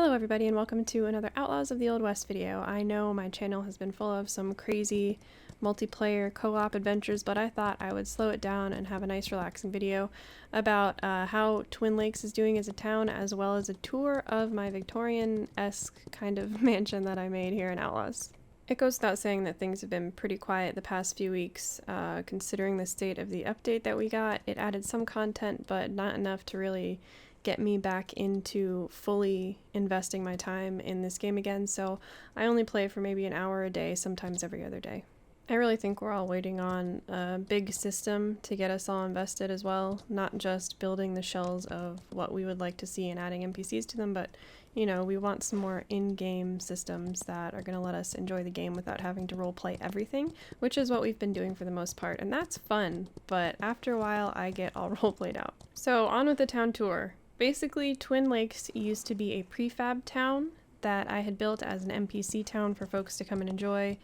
Hello everybody and welcome to another Outlaws of the Old West video. I know my channel has been full of some crazy multiplayer co-op adventures, but I thought I would slow it down and have a nice relaxing video about how Twin Lakes is doing as a town, as well as a tour of my Victorian-esque kind of mansion that I made here in Outlaws. It goes without saying that things have been pretty quiet the past few weeks, considering the state of the update that we got. It added some content, but not enough to really get me back into fully investing my time in this game again, so I only play for maybe an hour a day, sometimes every other day. I really think we're all waiting on a big system to get us all invested as well, not just building the shells of what we would like to see and adding NPCs to them, but you know, we want some more in-game systems that are going to let us enjoy the game without having to roleplay everything, which is what we've been doing for the most part, and that's fun, but after a while I get all roleplayed out. So on with the town tour. Basically, Twin Lakes used to be a prefab town that I had built as an NPC town for folks to come and enjoy.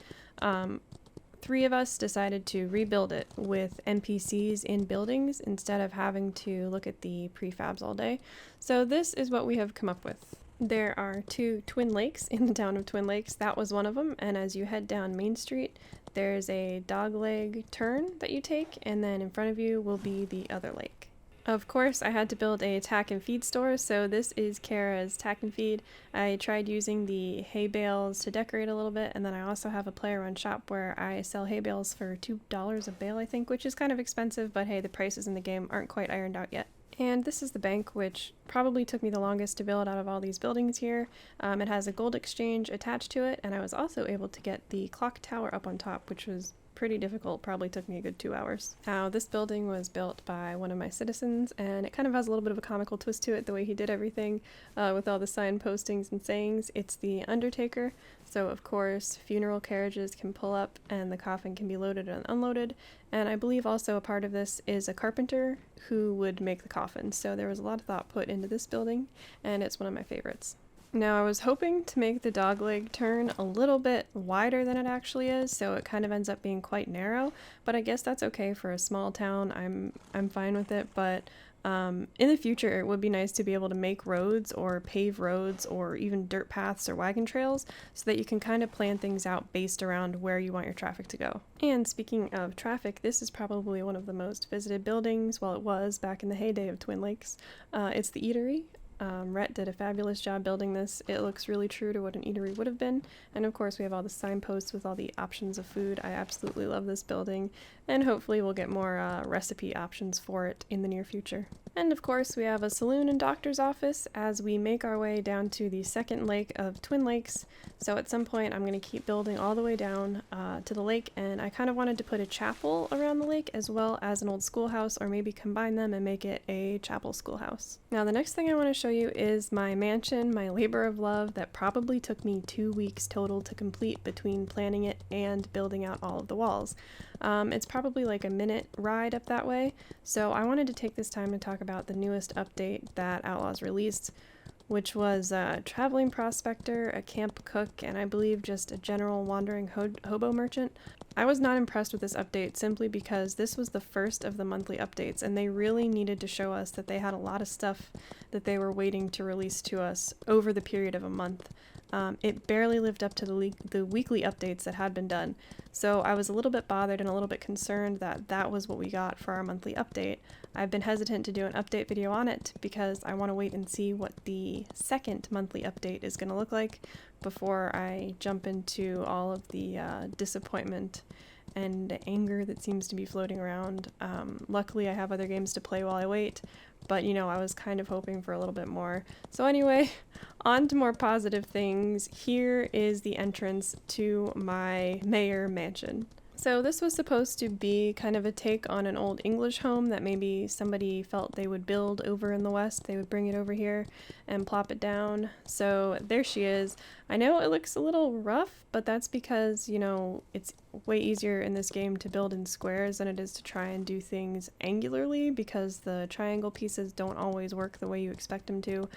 Three of us decided to rebuild it with NPCs in buildings instead of having to look at the prefabs all day. So this is what we have come up with. There are two Twin Lakes in the town of Twin Lakes. That was one of them, and as you head down Main Street, there's a dogleg turn that you take, and then in front of you will be the other lake. Of course, I had to build a tack and feed store, so this is Kara's tack and feed. I tried using the hay bales to decorate a little bit, and then I also have a player-run shop where I sell hay bales for $2 a bale, I think, which is kind of expensive, but hey, the prices in the game aren't quite ironed out yet. And this is the bank, which probably took me the longest to build out of all these buildings here. It has a gold exchange attached to it, and I was also able to get the clock tower up on top, which was pretty difficult, probably took me a good 2 hours. Now, this building was built by one of my citizens, and it kind of has a little bit of a comical twist to it, the way he did everything, with all the sign postings and sayings. It's the Undertaker, so of course funeral carriages can pull up and the coffin can be loaded and unloaded, and I believe also a part of this is a carpenter who would make the coffin, so there was a lot of thought put into this building, and it's one of my favorites. Now, I was hoping to make the dogleg turn a little bit wider than it actually is, so it kind of ends up being quite narrow, but I guess that's okay for a small town. I'm fine with it, but in the future it would be nice to be able to make roads or pave roads or even dirt paths or wagon trails so that you can kind of plan things out based around where you want your traffic to go. And speaking of traffic, this is probably one of the most visited buildings, well, it was back in the heyday of Twin Lakes. It's the eatery. Rhett did a fabulous job building this. It looks really true to what an eatery would have been, and of course we have all the signposts with all the options of food. I absolutely love this building, and hopefully we'll get more recipe options for it in the near future. And of course we have a saloon and doctor's office as we make our way down to the second lake of Twin Lakes. So at some point I'm going to keep building all the way down to the lake, and I kind of wanted to put a chapel around the lake as well as an old schoolhouse, or maybe combine them and make it a chapel schoolhouse. Now the next thing I want to show you is my mansion, my labor of love that probably took me 2 weeks total to complete between planning it and building out all of the walls. It's probably like a minute ride up that way, so I wanted to take this time to talk about the newest update that Outlaws released, which was a traveling prospector, a camp cook, and I believe just a general wandering hobo merchant. I was not impressed with this update simply because this was the first of the monthly updates, and they really needed to show us that they had a lot of stuff that they were waiting to release to us over the period of a month. It barely lived up to the weekly updates that had been done, so I was a little bit bothered and a little bit concerned that that was what we got for our monthly update. I've been hesitant to do an update video on it because I want to wait and see what the second monthly update is going to look like before I jump into all of the disappointment and anger that seems to be floating around. Luckily I have other games to play while I wait, but you know, I was kind of hoping for a little bit more. So anyway, on to more positive things. Here is the entrance to my mayor mansion. So this was supposed to be kind of a take on an old English home that maybe somebody felt they would build over in the West. They would bring it over here and plop it down. So there she is. I know it looks a little rough, but that's because, you know, it's way easier in this game to build in squares than it is to try and do things angularly because the triangle pieces don't always work the way you expect them to.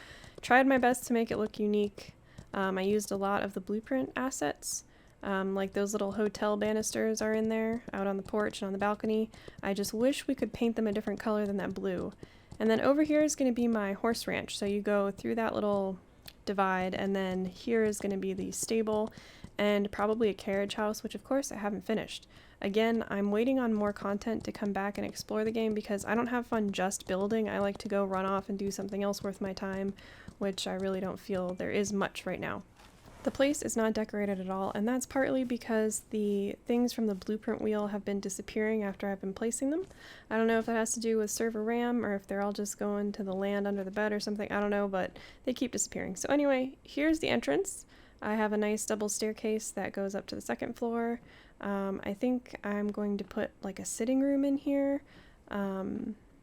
Tried my best to make it look unique. I used a lot of the blueprint assets. Like those little hotel banisters are in there, out on the porch and on the balcony. I just wish we could paint them a different color than that blue. And then over here is going to be my horse ranch. So you go through that little divide, and then here is going to be the stable and probably a carriage house, which of course I haven't finished. Again, I'm waiting on more content to come back and explore the game because I don't have fun just building. I like to go run off and do something else worth my time, which I really don't feel there is much right now. The place is not decorated at all, and that's partly because the things from the blueprint wheel have been disappearing after I've been placing them. I don't know if that has to do with server RAM or if they're all just going to the land under the bed or something. I don't know, but they keep disappearing. So anyway, here's the entrance. I have a nice double staircase that goes up to the second floor. I think I'm going to put like a sitting room in here.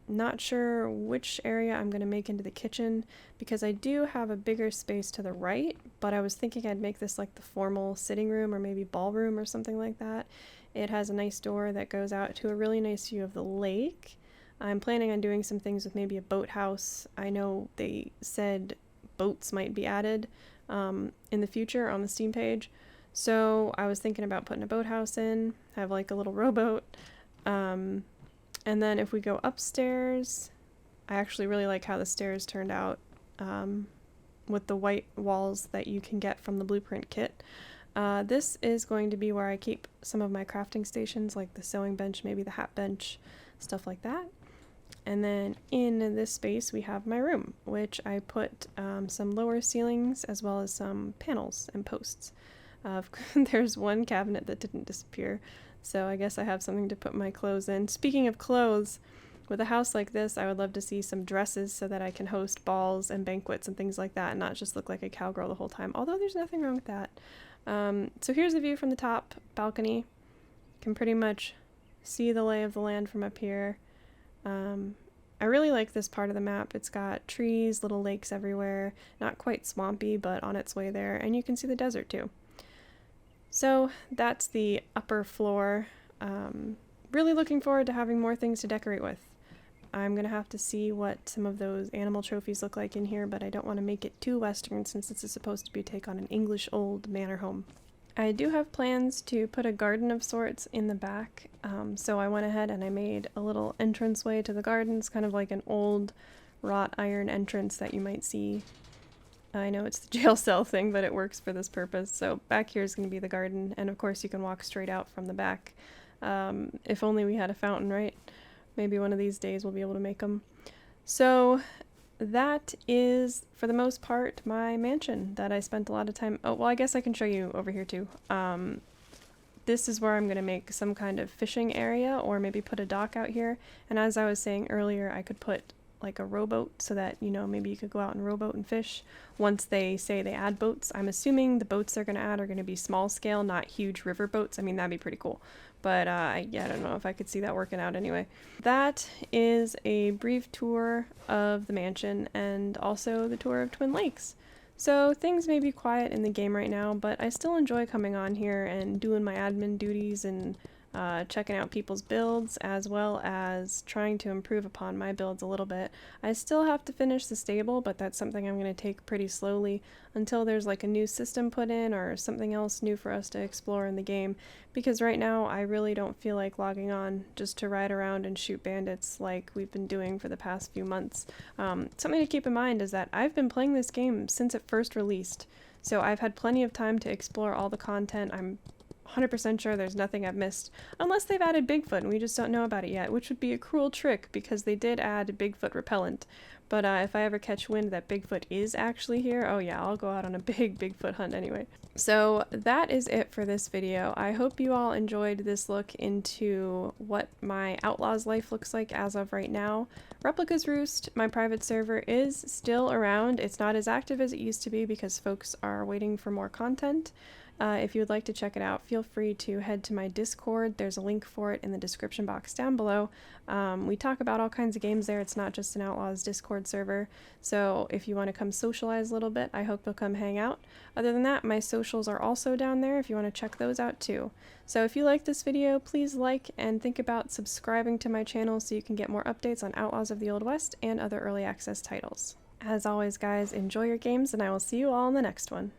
Not sure which area I'm going to make into the kitchen because I do have a bigger space to the right, but I was thinking I'd make this like the formal sitting room or maybe ballroom or something like that. It has a nice door that goes out to a really nice view of the lake. I'm planning on doing some things with maybe a boathouse. I know they said boats might be added in the future on the Steam page. So I was thinking about putting a boathouse in, have like a little rowboat. And then if we go upstairs, I actually really like how the stairs turned out with the white walls that you can get from the blueprint kit. This is going to be where I keep some of my crafting stations, like the sewing bench, maybe the hat bench, stuff like that. And then in this space we have my room, which I put some lower ceilings as well as some panels and posts. There's one cabinet that didn't disappear, so I guess I have something to put my clothes in. Speaking of clothes, with a house like this, I would love to see some dresses so that I can host balls and banquets and things like that and not just look like a cowgirl the whole time, although there's nothing wrong with that. So here's a view from the top balcony. Can pretty much see the lay of the land from up here. I really like this part of the map. It's got trees, little lakes everywhere, not quite swampy, but on its way there, and you can see the desert too. So that's the upper floor. Really looking forward to having more things to decorate with. I'm going to have to see what some of those animal trophies look like in here, but I don't want to make it too Western since this is supposed to be a take on an English old manor home. I do have plans to put a garden of sorts in the back, so I went ahead and I made a little entranceway to the garden. It's kind of like an old wrought iron entrance that you might see. I know it's the jail cell thing, but it works for this purpose. So back here is going to be the garden, and of course you can walk straight out from the back. If only we had a fountain, right? Maybe one of these days we'll be able to make them. So that is, for the most part, my mansion that I spent a lot of time... Oh, well, I guess I can show you over here too. This is where I'm going to make some kind of fishing area or maybe put a dock out here. And as I was saying earlier, I could put like a rowboat so that, you know, maybe you could go out and rowboat and fish once they say they add boats. I'm assuming the boats they're going to add are going to be small scale, not huge river boats. I mean, that'd be pretty cool. But yeah, I don't know if I could see that working out anyway. That is a brief tour of the mansion and also the tour of Twin Lakes. So things may be quiet in the game right now, but I still enjoy coming on here and doing my admin duties and checking out people's builds, as well as trying to improve upon my builds a little bit. I still have to finish the stable, but that's something I'm going to take pretty slowly until there's like a new system put in or something else new for us to explore in the game, because right now I really don't feel like logging on just to ride around and shoot bandits like we've been doing for the past few months. Something to keep in mind is that I've been playing this game since it first released, so I've had plenty of time to explore all the content. I'm 100% sure there's nothing I've missed, unless they've added Bigfoot and we just don't know about it yet, which would be a cruel trick because they did add Bigfoot repellent. But if I ever catch wind that Bigfoot is actually here, oh yeah, I'll go out on a big Bigfoot hunt anyway. So that is it for this video. I hope you all enjoyed this look into what my Outlaws life looks like as of right now. Replica's Roost, my private server, is still around. It's not as active as it used to be because folks are waiting for more content. If you would like to check it out, feel free to head to my Discord. There's a link for it in the description box down below. We talk about all kinds of games there. It's not just an Outlaws Discord server. So if you want to come socialize a little bit, I hope you'll come hang out. Other than that, my socials are also down there if you want to check those out too. So if you like this video, please like and think about subscribing to my channel so you can get more updates on Outlaws of the Old West and other early access titles. As always, guys, enjoy your games, and I will see you all in the next one.